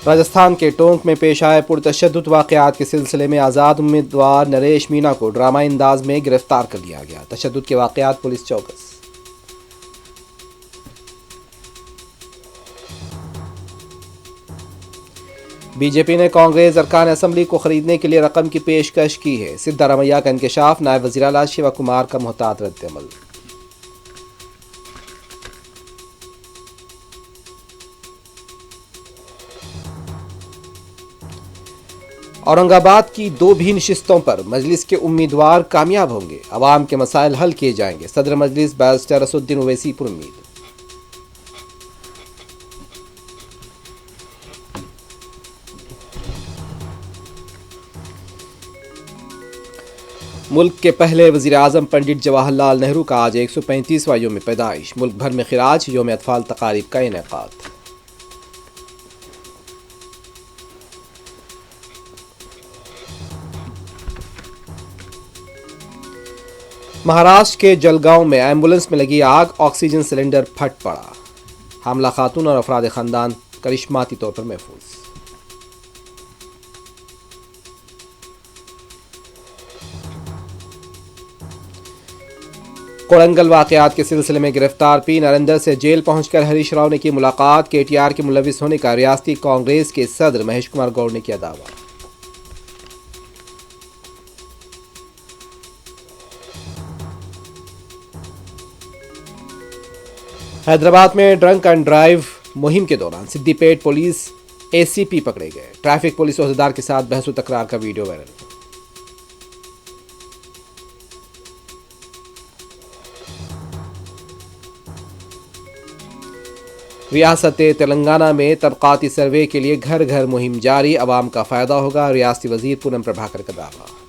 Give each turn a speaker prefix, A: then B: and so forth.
A: راجستھان کے ٹونک میں پیش آئے پرتشدد واقعات کے سلسلے میں آزاد امیدوار نریش مینا کو ڈرامائی انداز میں گرفتار کر لیا گیا۔ تشدد کے واقعات پولیس چوکس۔ بی جے پی نے کانگریس ارکان اسمبلی کو خریدنے کے لیے رقم کی پیشکش کی ہے۔ سدھارمیہ کا انکشاف، نائب وزیر اعلیٰ شیوا کمار کا محتاط رد عمل۔ اورنگ آباد کی 2 بھی نشستوں پر مجلس کے امیدوار کامیاب ہوں گے، عوام کے مسائل حل کیے جائیں گے، صدر مجلس بیرسٹر اسدالدین اویسی پر امید۔ ملک کے پہلے وزیر اعظم پنڈت جواہر لال نہرو کا آج 135واں یوم پیدائش، ملک بھر میں خراج، یوم اطفال تقاریب کا انعقاد۔ مہاراشٹر کے جلگاؤں میں ایمبولنس میں لگی آگ، آکسیجن سلنڈر پھٹ پڑا، حاملہ خاتون اور افراد خاندان کرشماتی طور پر محفوظ۔ کوڑنگل واقعات کے سلسلے میں گرفتار پی نریندر سے جیل پہنچ کر ہریش راؤ نے کی ملاقات، کے ٹی آر کے ملوث ہونے کا ریاستی کانگریس کے صدر مہیش کمار گوڑ نے کیا دعویٰ۔ حیدرآباد میں ڈرنک اینڈ ڈرائیو مہم کے دوران سدی پیٹ پولیس اے سی پی پکڑے گئے، ٹریفک پولیس عہدیدار کے ساتھ بحث و تکرار کا ویڈیو وائرل۔ ریاست تلنگانہ میں طبقاتی سروے کے لیے گھر گھر مہم جاری، عوام کا فائدہ ہوگا، ریاستی وزیر پونم پربھاکر کا دعویٰ۔